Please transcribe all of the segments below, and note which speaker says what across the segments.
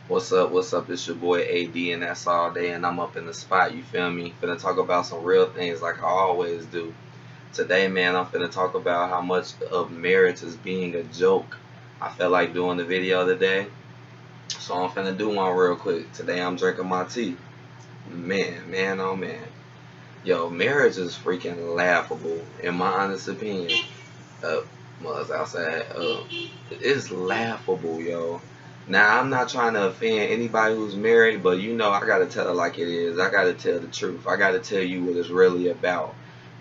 Speaker 1: What's up? What's up? It's your boy AD, and that's all day. And I'm up in the spot. You feel me? Finna talk about some real things like I always do. Today, man, I'm finna talk about how much of marriage is being a joke. I felt like doing the video today, so I'm finna do one real quick. Today, I'm drinking my tea. Man, oh man. Yo, marriage is freaking laughable, in my honest opinion. Uh, was outside. It's laughable, yo. Now I'm not trying to offend anybody who's married, but I gotta tell it like it is. I gotta tell the truth. I gotta tell you what it's really about,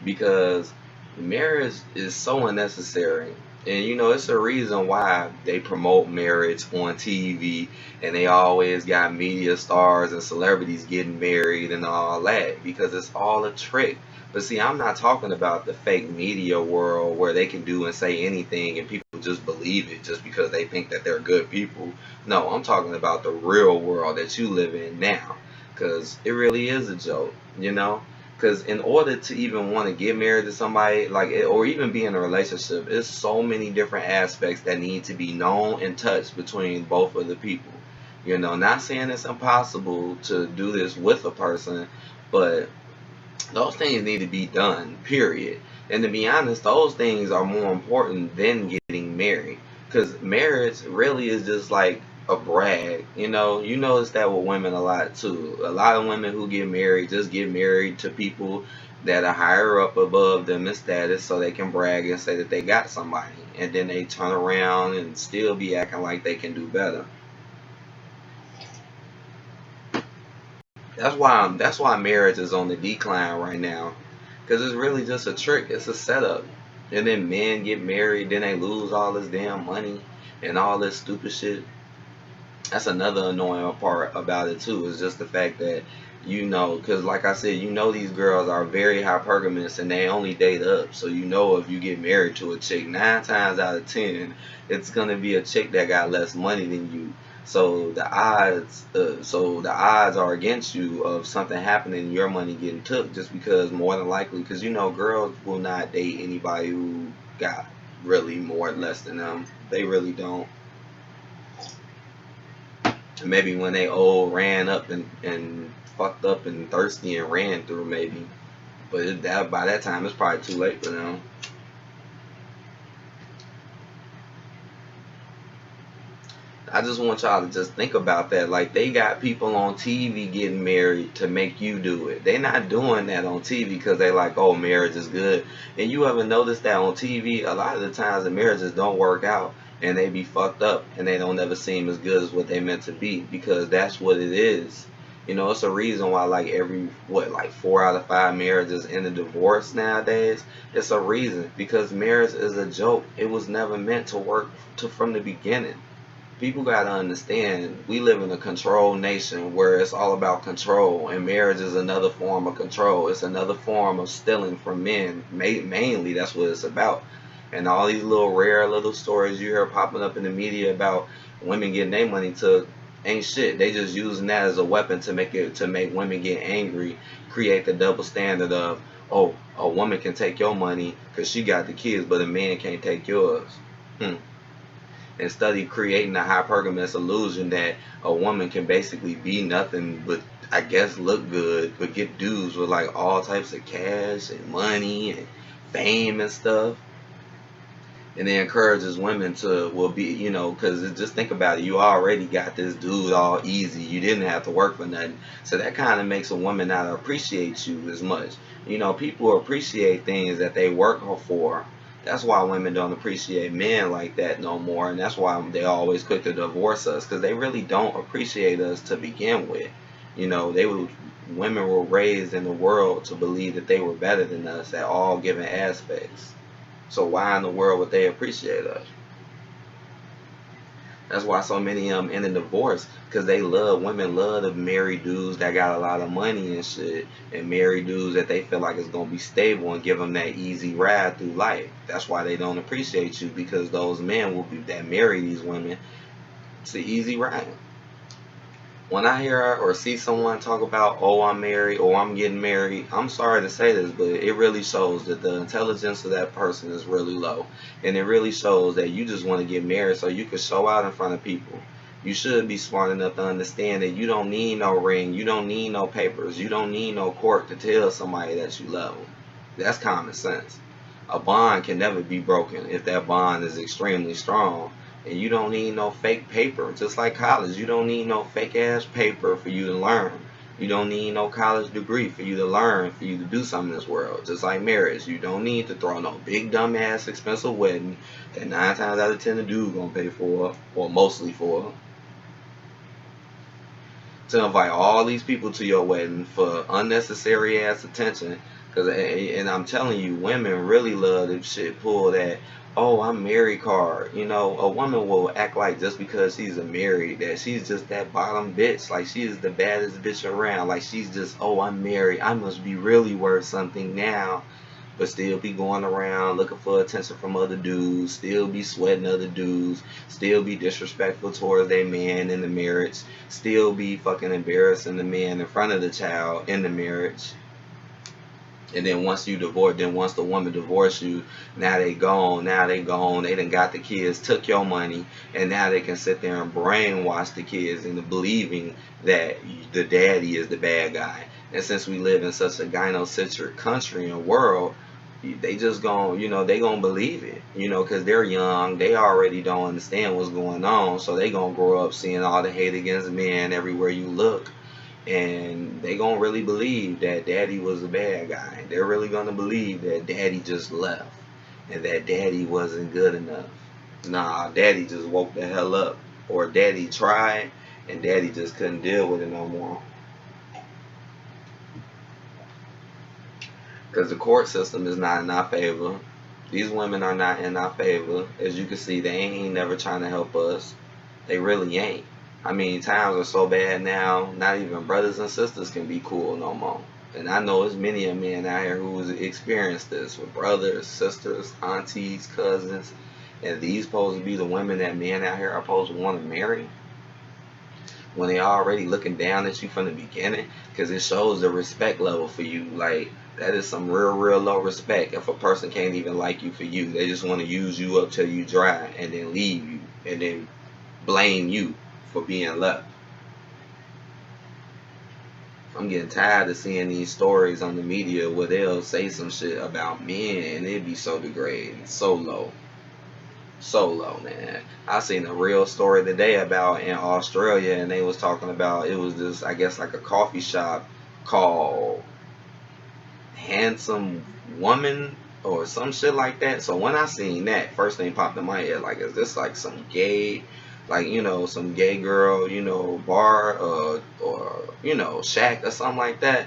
Speaker 1: because marriage is so unnecessary. And it's a reason why they promote marriage on TV, and they always got media stars and celebrities getting married and all that, because it's all a trick. But see, I'm not talking about the fake media world where they can do and say anything and people just believe it just because they think that they're good people. No, I'm talking about the real world that you live in now, because it really is a joke. Because in order to even want to get married to somebody, or even be in a relationship, there's so many different aspects that need to be known and touched between both of the people. Not saying it's impossible to do this with a person, but those things need to be done, period. And to be honest, those things are more important than getting married. Because marriage really is just like a brag. You notice that with women a lot too. A lot of women who get married just get married to people that are higher up above them in status so they can brag and say that they got somebody. And then they turn around and still be acting like they can do better. That's why marriage is on the decline right now, because it's really just a trick. It's a setup, and then men get married, then they lose all this damn money and all this stupid shit. That's another annoying part about it too. Is just the fact that because like I said, these girls are very hypergamous and they only date up. So if you get married to a chick, 9 times out of 10, it's gonna be a chick that got less money than you. So the odds are against you of something happening, your money getting took, just because more than likely, because girls will not date anybody who got really more or less than them. They really don't. Maybe when they old, ran up and fucked up and thirsty and ran through, maybe. But that by that time it's probably too late for them. I just want y'all to just think about that. Like, they got people on TV getting married to make you do it. They not doing that on TV because they like, oh, marriage is good. And you ever notice that on TV, a lot of the times the marriages don't work out and they be fucked up and they don't ever seem as good as what they meant to be, because that's what it is. It's a reason why like like 4 out of 5 marriages end in divorce nowadays. It's a reason, because marriage is a joke. It was never meant to work from the beginning. People gotta understand, we live in a control nation where it's all about control, and marriage is another form of control. It's another form of stealing from men. Mainly, that's what it's about. And all these little rare little stories you hear popping up in the media about women getting their money took ain't shit. They just using that as a weapon to make women get angry, create the double standard of, oh, a woman can take your money because she got the kids, but a man can't take yours. And study creating a hypergamous illusion that a woman can basically be nothing but, I guess, look good, but get dudes with like all types of cash and money and fame and stuff. And it encourages women to, well, be, because just think about it, you already got this dude all easy, you didn't have to work for nothing. So that kind of makes a woman not appreciate you as much. People appreciate things that they work for. That's why women don't appreciate men like that no more, and that's why they always quick to divorce us, because they really don't appreciate us to begin with. Women were raised in the world to believe that they were better than us at all given aspects. So why in the world would they appreciate us? That's why so many of them end in divorce, because women love to marry dudes that got a lot of money and shit, and marry dudes that they feel like is going to be stable and give them that easy ride through life. That's why they don't appreciate you, because those men that marry these women, it's an easy ride. When I hear or see someone talk about, oh, I'm married or I'm getting married, I'm sorry to say this, but it really shows that the intelligence of that person is really low. And it really shows that you just want to get married so you can show out in front of people. You should be smart enough to understand that you don't need no ring, you don't need no papers, you don't need no court to tell somebody that you love them. That's common sense. A bond can never be broken if that bond is extremely strong. And you don't need no fake paper. Just like college, you don't need no fake ass paper for you to learn. You don't need no college degree for you to learn, for you to do something in this world. Just like marriage, you don't need to throw no big dumb ass expensive wedding that 9 times out of 10 the dude gonna pay for, or mostly for. To invite all these people to your wedding for unnecessary ass attention. Cause, and I'm telling you, women really love this shit pull that, oh, I'm married card. You know, a woman will act like just because she's a married that she's just that bottom bitch. Like she is the baddest bitch around. Like she's just, oh, I'm married, I must be really worth something now. But still be going around looking for attention from other dudes, still be sweating other dudes, still be disrespectful towards their man in the marriage, still be fucking embarrassing the man in front of the child in the marriage. And then once you divorce, then once the woman divorced you, now they gone, they done got the kids, took your money, and now they can sit there and brainwash the kids into believing that the daddy is the bad guy. And since we live in such a gynocentric country and world, they just gon', you know, they gonna believe it, you know, because they're young, they already don't understand what's going on, so they gonna grow up seeing all the hate against men everywhere you look. And they gonna really believe that daddy was a bad guy. They're really gonna believe that daddy just left and that daddy wasn't good enough. Nah, daddy just woke the hell up. Or daddy tried and daddy just couldn't deal with it no more. Because the court system is not in our favor. These women are not in our favor. As you can see, they ain't never trying to help us. They really ain't. I mean, times are so bad now, not even brothers and sisters can be cool no more. And I know there's many a men out here who's experienced this with brothers, sisters, aunties, cousins. And these supposed to be the women that men out here are supposed to want to marry when they already looking down at you from the beginning, because it shows the respect level for you. Like, that is some real low respect if a person can't even like you for you. They just want to use you up till you dry and then leave you and then blame you for being left. I'm getting tired of seeing these stories on the media where they'll say some shit about men and it'd be so degrading, so low. So low, man. I seen a real story today about in Australia, and they was talking about, it was just, I guess, like a coffee shop called Handsome Woman or some shit like that. So when I seen that, first thing popped in my head, like, is this like some gay, like, you know, some gay girl, you know, bar or you know, shack or something like that?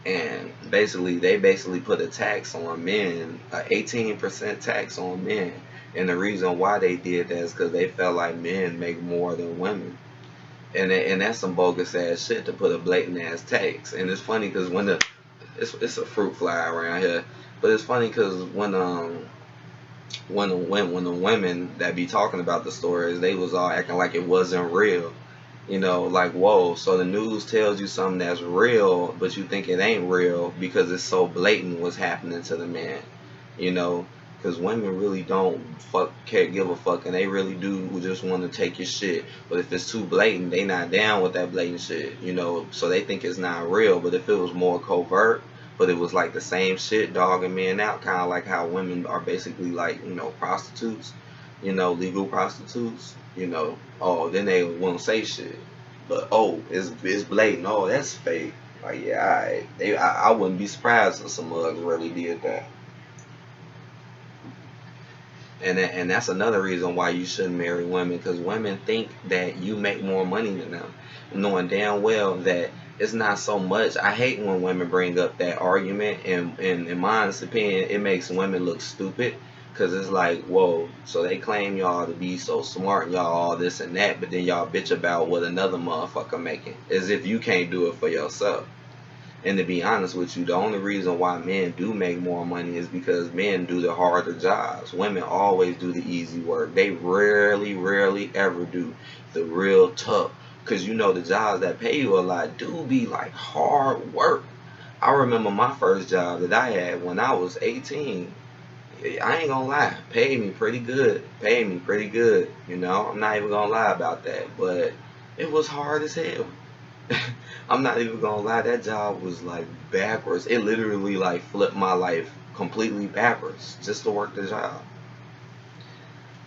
Speaker 1: And basically, they basically put a tax on men, an 18% tax on men. And the reason why they did that is because they felt like men make more than women. And that's some bogus ass shit to put a blatant ass tax. And it's funny because when it's a fruit fly around here, but it's funny because when the women that be talking about the stories, they was all acting like it wasn't real. You know, like, whoa, so the news tells you something that's real, but you think it ain't real because it's so blatant what's happening to the man. You know, because women really don't give a fuck, and they really do just want to take your shit. But if it's too blatant, they not down with that blatant shit, you know, so they think it's not real. But if it was more covert, but it was like the same shit dogging men out, kind of like how women are basically like, you know, prostitutes, you know, legal prostitutes, you know, oh, then they won't say shit. But oh, it's blatant, oh, that's fake. Like, yeah, I wouldn't be surprised if some mugs really did that. And that's another reason why you shouldn't marry women, because women think that you make more money than them, knowing damn well that it's not so much. I hate when women bring up that argument, and in my opinion, it makes women look stupid, because it's like, whoa, so they claim y'all to be so smart, y'all all this and that, but then y'all bitch about what another motherfucker making, as if you can't do it for yourself. And to be honest with you, the only reason why men do make more money is because men do the harder jobs. Women always do the easy work. They rarely ever do the real tough. Because you know the jobs that pay you a lot do be like hard work. I remember my first job that I had when I was 18. I ain't gonna lie, paid me pretty good. Paid me pretty good. You know, I'm not even gonna lie about that. But it was hard as hell. I'm not even gonna lie, that job was like backwards. It literally like flipped my life completely backwards just to work the job.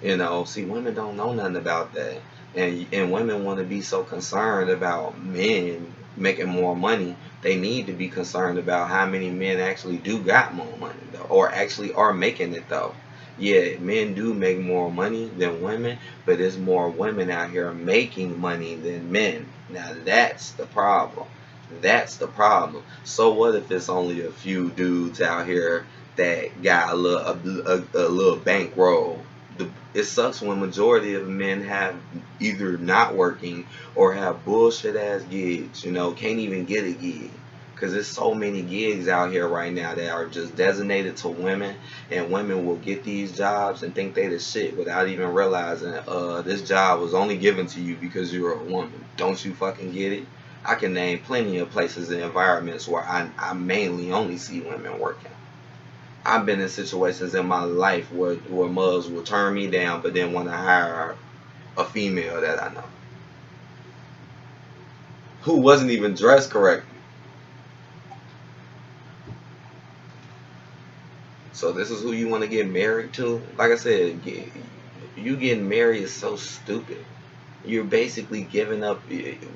Speaker 1: You know, see, women don't know nothing about that, and women want to be so concerned about men making more money. They need to be concerned about how many men actually do got more money though, or actually are making it though. Yeah, men do make more money than women, but there's more women out here making money than men. Now that's the problem. That's the problem. So what if it's only a few dudes out here that got a little bankroll? It sucks when majority of men have either not working or have bullshit ass gigs. You know, can't even get a gig. Because there's so many gigs out here right now that are just designated to women, and women will get these jobs and think they the shit without even realizing this job was only given to you because you're a woman. Don't you fucking get it? I can name plenty of places and environments where I mainly only see women working. I've been in situations in my life where mugs will turn me down but then want to hire a female that I know who wasn't even dressed correctly. So this is who you want to get married to? Like I said, you getting married is so stupid. You're basically giving up.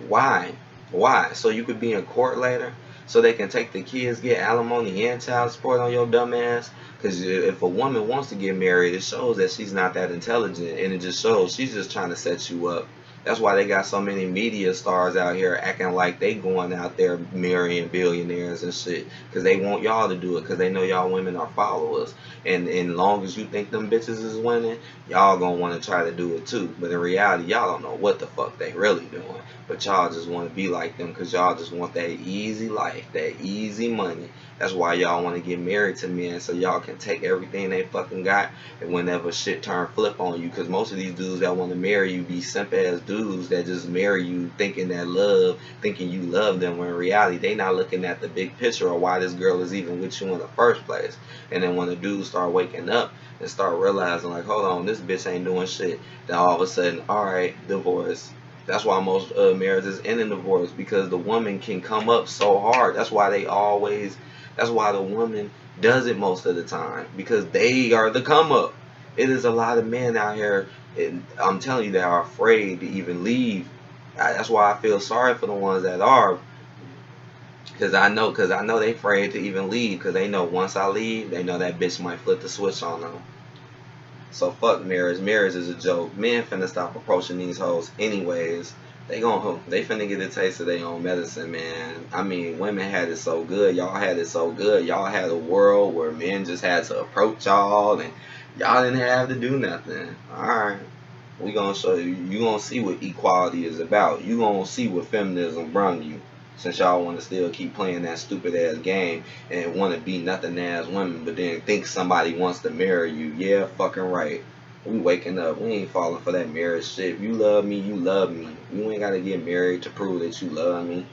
Speaker 1: Why? Why? So you could be in court later? So they can take the kids, get alimony and child support on your dumb ass? Because if a woman wants to get married, it shows that she's not that intelligent. And it just shows she's just trying to set you up. That's why they got so many media stars out here acting like they going out there marrying billionaires and shit. Because they want y'all to do it. Because they know y'all women are followers. And long as you think them bitches is winning, y'all gonna want to try to do it too. But in reality, y'all don't know what the fuck they really doing. But y'all just want to be like them because y'all just want that easy life, that easy money. That's why y'all want to get married to men so y'all can take everything they fucking got and whenever shit turn flip on you. Because most of these dudes that want to marry you be simp ass dudes that just marry you thinking you love them, when in reality they not looking at the big picture of why this girl is even with you in the first place. And then when the dudes start waking up and start realizing like, hold on, this bitch ain't doing shit, then all of a sudden, alright, divorce. That's why most marriages end in divorce, because the woman can come up so hard. That's why the woman does it most of the time, because they are the come up. It is a lot of men out here, and I'm telling you, that are afraid to even leave. That's why I feel sorry for the ones that are, because I know they afraid to even leave, because they know once I leave, they know that bitch might flip the switch on them. So fuck marriage. Marriage is a joke. Men finna stop approaching these hoes anyways. They finna get a taste of their own medicine, man. I mean, women had it so good. Y'all had it so good. Y'all had a world where men just had to approach y'all and y'all didn't have to do nothing. Alright. We gonna show you. You gonna see what equality is about. You gonna see what feminism brung you. Since y'all want to still keep playing that stupid ass game and want to be nothing ass women, but then think somebody wants to marry you. Yeah, fucking right. We waking up. We ain't falling for that marriage shit. If you love me, you love me. You ain't got to get married to prove that you love me.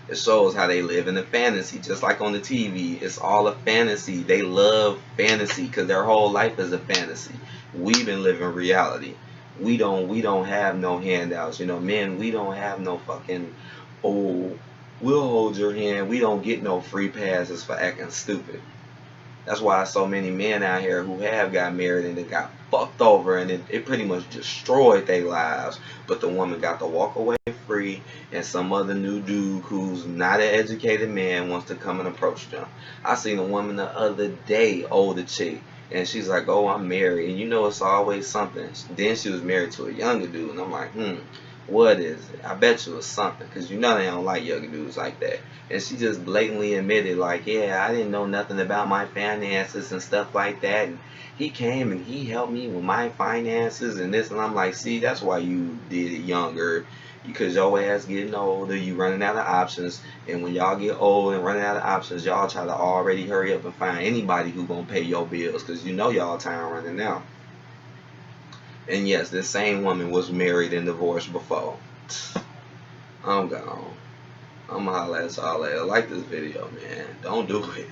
Speaker 1: It shows how they live in a fantasy, just like on the TV. It's all a fantasy. They love fantasy because their whole life is a fantasy. We've been living reality. We don't have no handouts. You know, men, we don't have no fucking, oh, we'll hold your hand. We don't get no free passes for acting stupid. That's why so many men out here who have got married and they got fucked over and it pretty much destroyed their lives. But the woman got to walk away free, and some other new dude who's not an educated man wants to come and approach them. I seen a woman the other day, older chick, and she's like, oh, I'm married. And you know it's always something. Then she was married to a younger dude, and I'm like, what is it? I bet you it's something, because you know they don't like younger dudes like that. And she just blatantly admitted, like, yeah, I didn't know nothing about my finances and stuff like that. And he came and he helped me with my finances and this. And I'm like, see, that's why you did it younger. Because your ass getting older, you running out of options. And when y'all get old and running out of options, y'all try to already hurry up and find anybody who gonna pay your bills, because you know y'all time running out. And yes, this same woman was married and divorced before. I'm gone. I'm gonna holla at y'all later. Like this video, man. Don't do it.